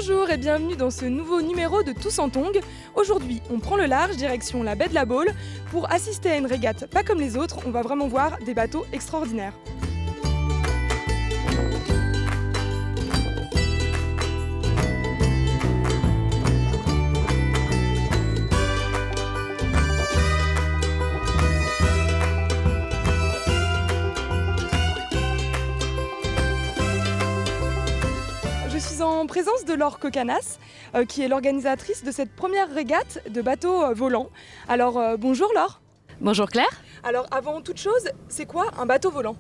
Bonjour et bienvenue dans ce nouveau numéro de Tous en Tongue. Aujourd'hui, on prend le large direction la baie de la Baule pour assister à une régate pas comme les autres. On va vraiment voir des bateaux extraordinaires. Je suis en présence de Laure Cocanas, qui est l'organisatrice de cette première régate de bateaux volants. Alors bonjour Laure. Bonjour Claire. Alors avant toute chose, c'est quoi un bateau volant ?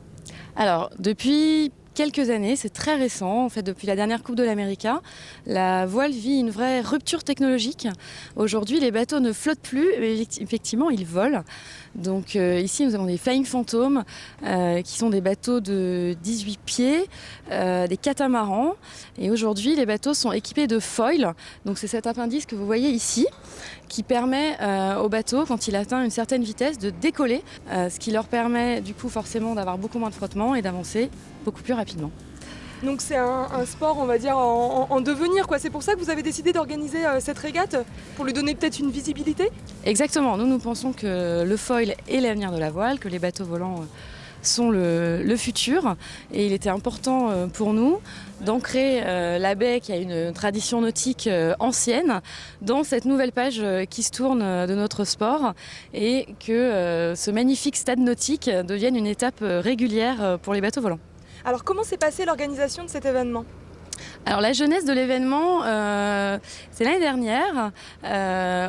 Alors depuis quelques années, c'est très récent, en fait depuis la dernière Coupe de l'América, la voile vit une vraie rupture technologique. Aujourd'hui les bateaux ne flottent plus, mais effectivement ils volent. Donc ici nous avons des Flying Phantom qui sont des bateaux de 18 pieds, des catamarans. Et aujourd'hui les bateaux sont équipés de foil, donc c'est cet appendice que vous voyez ici qui permet au bateau, quand il atteint une certaine vitesse, de décoller, ce qui leur permet du coup forcément d'avoir beaucoup moins de frottement et d'avancer beaucoup plus rapidement. Donc c'est un sport, on va dire, en devenir, quoi. C'est pour ça que vous avez décidé d'organiser cette régate, pour lui donner peut-être une visibilité ? Exactement, nous pensons que le foil est l'avenir de la voile, que les bateaux volants sont le futur, et il était important pour nous d'ancrer la baie, qui a une tradition nautique ancienne, dans cette nouvelle page qui se tourne de notre sport, et que ce magnifique stade nautique devienne une étape régulière pour les bateaux volants. Alors comment s'est passée l'organisation de cet événement ? Alors la jeunesse de l'événement, c'est l'année dernière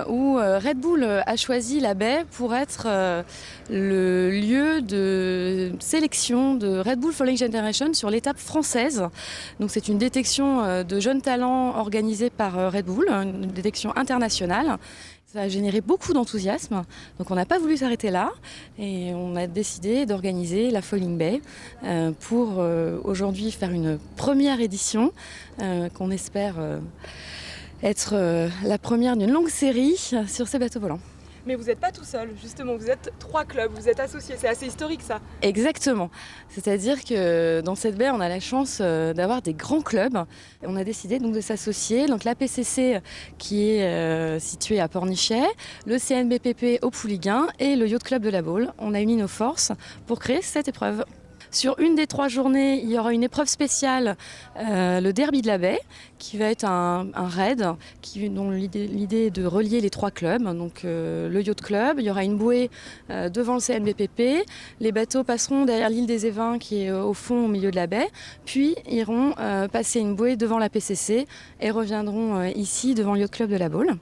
où Red Bull a choisi la baie pour être le lieu de sélection de Red Bull Falling Generation sur l'étape française. Donc c'est une détection de jeunes talents organisée par Red Bull, une détection internationale. Ça a généré beaucoup d'enthousiasme, donc on n'a pas voulu s'arrêter là et on a décidé d'organiser la Falling Bay pour aujourd'hui faire une première édition qu'on espère être la première d'une longue série sur ces bateaux volants. Mais vous n'êtes pas tout seul, justement, vous êtes 3 clubs, vous êtes associés, c'est assez historique ça. Exactement, c'est-à-dire que dans cette baie on a la chance d'avoir des grands clubs. On a décidé donc de s'associer, donc la PCC qui est située à Pornichet, le CNBPP au Pouliguen et le Yacht Club de la Baule. On a uni nos forces pour créer cette épreuve. Sur une des 3 journées, il y aura une épreuve spéciale, le Derby de la baie, qui va être un raid dont l'idée est de relier les 3 clubs. Donc le Yacht Club, il y aura une bouée devant le CNBPP, les bateaux passeront derrière l'île des Évins qui est au fond au milieu de la baie, puis iront passer une bouée devant la PCC et reviendront ici devant le Yacht Club de la Baule.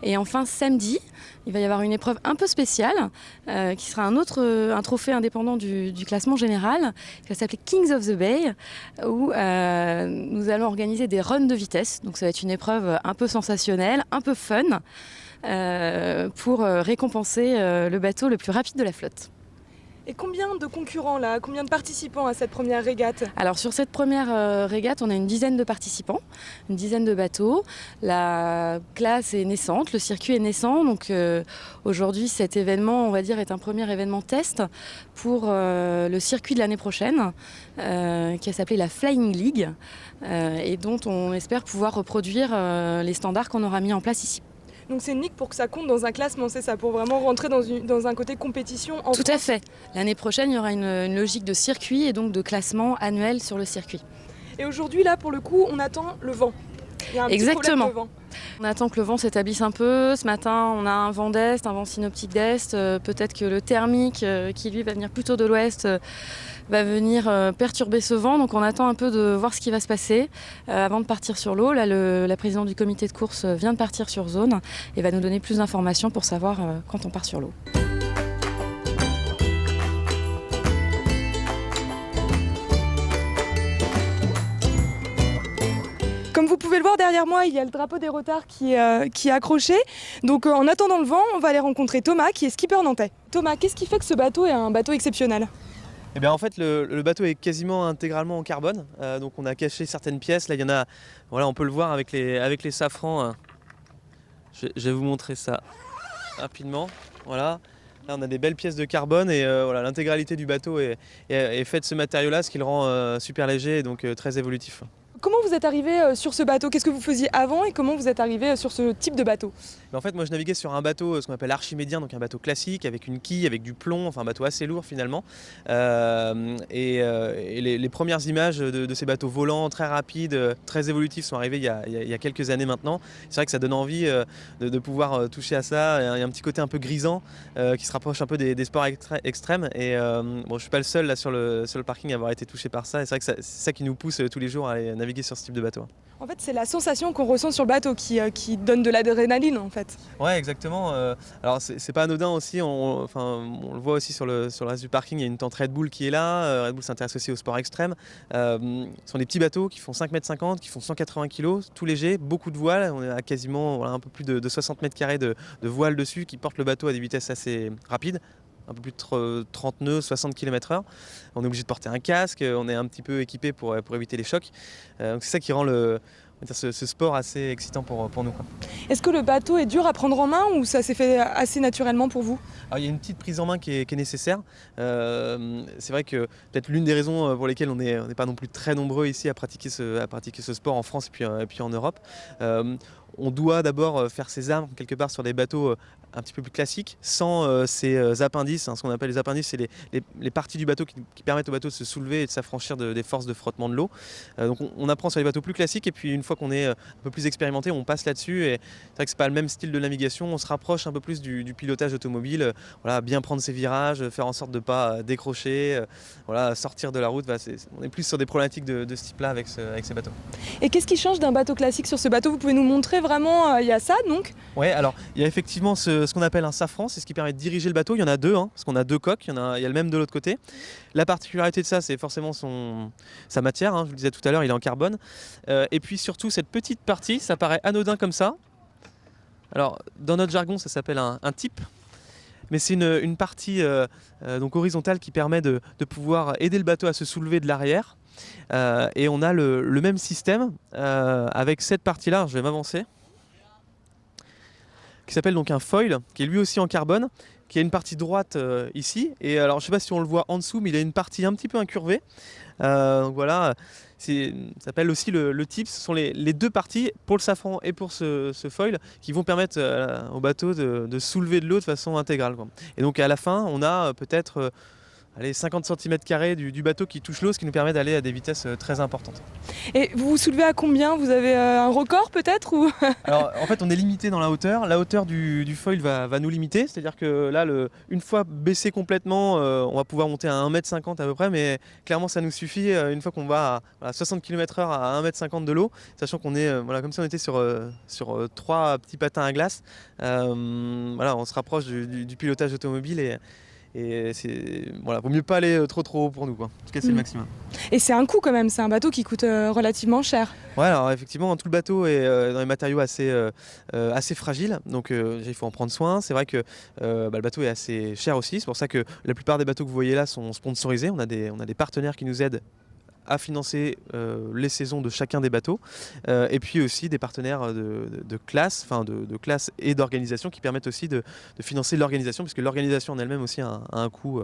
Et enfin samedi, il va y avoir une épreuve un peu spéciale qui sera un trophée indépendant du classement général qui va s'appeler Kings of the Bay, où nous allons organiser des runs de vitesse. Donc ça va être une épreuve un peu sensationnelle, un peu fun pour récompenser le bateau le plus rapide de la flotte. Et combien de concurrents là, combien de participants à cette première régate ? Alors sur cette première régate, on a une dizaine de participants, une dizaine de bateaux. La classe est naissante, le circuit est naissant. Donc aujourd'hui, cet événement, on va dire, est un premier événement test pour le circuit de l'année prochaine, qui va s'appeler la Flying League, et dont on espère pouvoir reproduire les standards qu'on aura mis en place ici. Donc c'est une ligue pour que ça compte dans un classement, c'est ça, pour vraiment rentrer dans un côté compétition en Tout France. à fait. L'année prochaine, il y aura une logique de circuit et donc de classement annuel sur le circuit. Et aujourd'hui, là, pour le coup, on attend le vent. Il y a un petit problème de vent. On attend que le vent s'établisse un peu. Ce matin, on a un vent d'est, un vent synoptique d'est. Peut-être que le thermique, qui lui va venir plutôt de l'ouest, va venir perturber ce vent. Donc on attend un peu de voir ce qui va se passer avant de partir sur l'eau. Là, la présidente du comité de course vient de partir sur zone et va nous donner plus d'informations pour savoir quand on part sur l'eau. Comme vous pouvez le voir derrière moi, il y a le drapeau des Rotards qui est accroché. Donc en attendant le vent, on va aller rencontrer Thomas qui est skipper nantais. Thomas, qu'est-ce qui fait que ce bateau est un bateau exceptionnel ? Eh bien en fait le bateau est quasiment intégralement en carbone, donc on a caché certaines pièces. Là il y en a, voilà, on peut le voir avec les safrans. Je vais vous montrer ça rapidement. Voilà. Là on a des belles pièces de carbone et voilà, l'intégralité du bateau est faite de ce matériau-là, ce qui le rend super léger et donc très évolutif. Comment vous êtes arrivé sur ce bateau? Qu'est-ce que vous faisiez avant et comment vous êtes arrivé sur ce type de bateau? Mais en fait, moi je naviguais sur un bateau, ce qu'on appelle archimédien, donc un bateau classique avec une quille, avec du plomb, enfin un bateau assez lourd finalement. Et les premières images de ces bateaux volants très rapides, très évolutifs sont arrivées il y a quelques années maintenant. C'est vrai que ça donne envie de pouvoir toucher à ça. Il y a un petit côté un peu grisant qui se rapproche un peu des sports extrêmes. Et bon, je suis pas le seul là sur le parking à avoir été touché par ça. Et c'est vrai que c'est ça qui nous pousse tous les jours à aller naviguer sur ce type de bateau. En fait, c'est la sensation qu'on ressent sur le bateau qui donne de l'adrénaline en fait. Ouais, exactement. Alors c'est pas anodin aussi. On le voit aussi sur le reste du parking. Il y a une tente Red Bull qui est là. Red Bull s'intéresse aussi au sport extrême. Ce sont des petits bateaux qui font 5,50 m, qui font 180 kg, tout léger, beaucoup de voiles. On est à quasiment un peu plus de 60 mètres carrés de voile dessus qui portent le bateau à des vitesses assez rapides. Un peu plus de 30 nœuds, 60 km/h. On est obligé de porter un casque, on est un petit peu équipé pour éviter les chocs. Donc c'est ça qui rend ce sport assez excitant pour nous, quoi. Est-ce que le bateau est dur à prendre en main ou ça s'est fait assez naturellement pour vous? Alors, il y a une petite prise en main qui est nécessaire. C'est vrai que peut-être l'une des raisons pour lesquelles on n'est pas non plus très nombreux ici à pratiquer ce sport en France et puis en Europe. On doit d'abord faire ses armes quelque part sur des bateaux un petit peu plus classiques, sans ces appendices. Ce qu'on appelle les appendices, c'est les parties du bateau qui permettent au bateau de se soulever et de s'affranchir des forces de frottement de l'eau. Donc on apprend sur les bateaux plus classiques et puis une fois qu'on est un peu plus expérimenté, on passe là-dessus. Et c'est vrai que c'est pas le même style de navigation. On se rapproche un peu plus du pilotage automobile. Voilà, bien prendre ses virages, faire en sorte de ne pas décrocher, sortir de la route. On est plus sur des problématiques de ce type-là avec ces bateaux. Et qu'est-ce qui change d'un bateau classique sur ce bateau? Vous pouvez nous montrer vraiment, il y a ça donc? Ouais, alors il y a effectivement ce qu'on appelle un safran, c'est ce qui permet de diriger le bateau. Il y en a deux, parce qu'on a deux coques, il y a le même de l'autre côté. La particularité de ça, c'est forcément sa matière, je vous le disais tout à l'heure, il est en carbone. Et puis surtout, cette petite partie, ça paraît anodin comme ça. Alors, dans notre jargon, ça s'appelle un tip. Mais c'est une partie donc horizontale qui permet de pouvoir aider le bateau à se soulever de l'arrière. Et on a le même système avec cette partie-là, je vais m'avancer, qui s'appelle donc un foil, qui est lui aussi en carbone, qui a une partie droite ici. Et alors je ne sais pas si on le voit en dessous, mais il a une partie un petit peu incurvée. Donc voilà, ça s'appelle aussi le tip. Ce sont les deux parties, pour le safran et pour ce foil, qui vont permettre au bateau de soulever de l'eau de façon intégrale, quoi. Et donc à la fin, on a peut-être 50 cm² du bateau qui touche l'eau, ce qui nous permet d'aller à des vitesses très importantes. Et vous vous soulevez à combien? Vous avez un record peut-être ou... Alors en fait on est limité dans la hauteur. La hauteur du foil va nous limiter, c'est-à-dire que là une fois baissé complètement, on va pouvoir monter à 1,50 m à peu près, mais clairement ça nous suffit une fois qu'on va à 60 km/h à 1,50 m de l'eau, sachant qu'on est comme si on était sur trois petits patins à glace. On se rapproche du pilotage automobile et vaut mieux pas aller trop haut pour nous, quoi. En tout cas c'est le maximum. Et c'est un coût quand même, c'est un bateau qui coûte relativement cher. Ouais, alors effectivement tout le bateau est dans des matériaux assez fragiles, donc il faut en prendre soin. C'est vrai que le bateau est assez cher aussi, c'est pour ça que la plupart des bateaux que vous voyez là sont sponsorisés. On a des partenaires qui nous aident à financer les saisons de chacun des bateaux, et puis aussi des partenaires de classe, de classe et d'organisation qui permettent aussi de financer l'organisation, puisque l'organisation en elle-même aussi a un coût.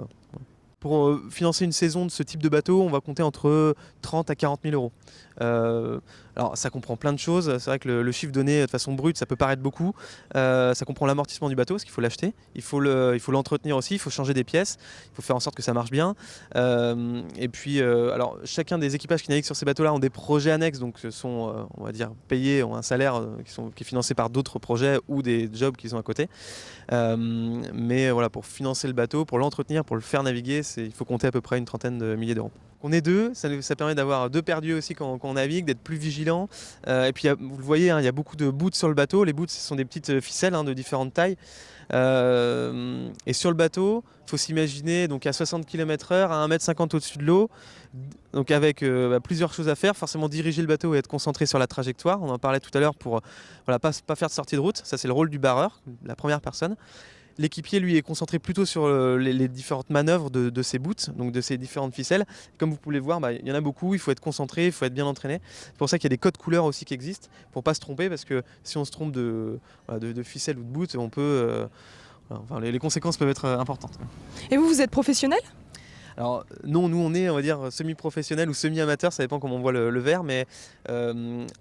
Pour financer une saison de ce type de bateau, on va compter entre 30 à 40 000 euros. Alors ça comprend plein de choses. C'est vrai que le chiffre donné de façon brute, ça peut paraître beaucoup. Ça comprend l'amortissement du bateau, parce qu'il faut l'acheter. Il faut l'entretenir aussi, il faut changer des pièces, il faut faire en sorte que ça marche bien. Et puis, alors chacun des équipages qui naviguent sur ces bateaux-là ont des projets annexes, donc sont, on va dire, payés, ont un salaire qui est financé par d'autres projets ou des jobs qui sont à côté. Mais voilà, pour financer le bateau, pour l'entretenir, pour le faire naviguer, il faut compter à peu près une trentaine de milliers d'euros. On est deux, ça permet d'avoir deux perdieux aussi quand on navigue, d'être plus vigilant. Et puis vous le voyez, il y a beaucoup de boots sur le bateau. Les boots, ce sont des petites ficelles de différentes tailles. Et sur le bateau, il faut s'imaginer donc à 60 km/h, à 1,50 m au-dessus de l'eau, donc avec plusieurs choses à faire. Forcément diriger le bateau et être concentré sur la trajectoire. On en parlait tout à l'heure pour pas faire de sortie de route. Ça c'est le rôle du barreur, la première personne. L'équipier, lui, est concentré plutôt sur les différentes manœuvres de ces boots, donc de ces différentes ficelles. Comme vous pouvez le voir, il y en a beaucoup, il faut être concentré, il faut être bien entraîné. C'est pour ça qu'il y a des codes couleurs aussi qui existent, pour ne pas se tromper, parce que si on se trompe de ficelle ou de boot, on peut, les conséquences peuvent être importantes. Et vous êtes professionnel ? Alors non, nous on est, on va dire, semi-professionnel ou semi-amateur, ça dépend comment on voit le verre, mais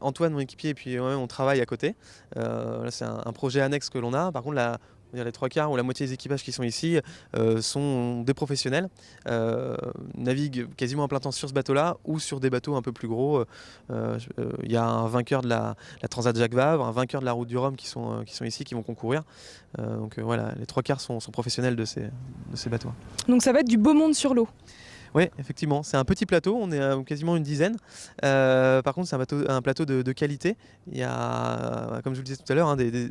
Antoine, mon équipier, et puis moi-même, on travaille à côté. Là, c'est un projet annexe que l'on a. Par contre, on va dire les 3/4 ou la moitié des équipages qui sont ici sont des professionnels, naviguent quasiment à plein temps sur ce bateau-là ou sur des bateaux un peu plus gros. Il y a un vainqueur de la Transat Jacques Vabre, un vainqueur de la Route du Rhum qui sont ici, qui vont concourir. Donc voilà, les 3/4 sont professionnels de ces bateaux. Donc ça va être du beau monde sur l'eau. Oui, effectivement, c'est un petit plateau, on est à quasiment une dizaine. Par contre, c'est un plateau de qualité. Il y a, comme je vous le disais tout à l'heure, des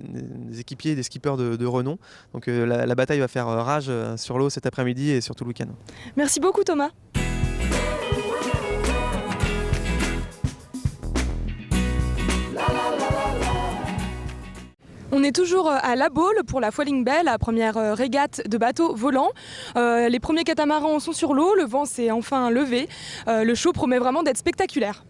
équipiers, des skippers de renom. Donc la bataille va faire rage sur l'eau cet après-midi et surtout le week-end. Merci beaucoup Thomas. On est toujours à La Baule pour la Foiling Bay, la première régate de bateaux volants. Les premiers catamarans sont sur l'eau, le vent s'est enfin levé. Le show promet vraiment d'être spectaculaire.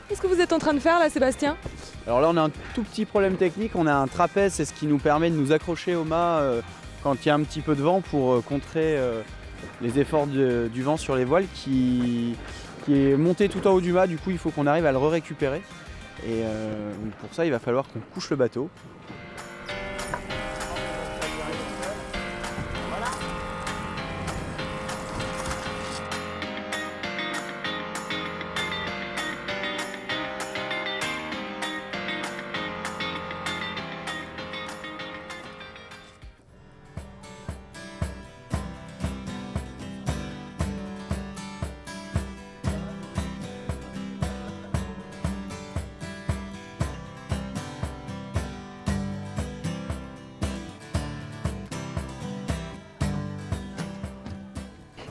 Qu'est-ce que vous êtes en train de faire là, Sébastien ? Alors là, on a un tout petit problème technique. On a un trapèze, c'est ce qui nous permet de nous accrocher au mât quand il y a un petit peu de vent pour contrer les efforts du vent sur les voiles qui est monté tout en haut du mât. Du coup, il faut qu'on arrive à le récupérer. Et pour ça, il va falloir qu'on couche le bateau.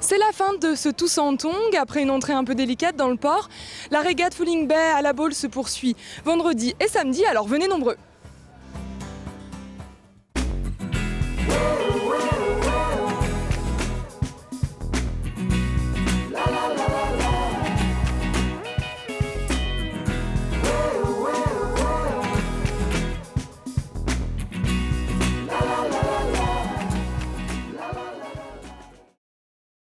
C'est la fin de ce Tous en Tongue. Après une entrée un peu délicate dans le port, la régate Foiling Bay à La Baule se poursuit vendredi et samedi, alors venez nombreux.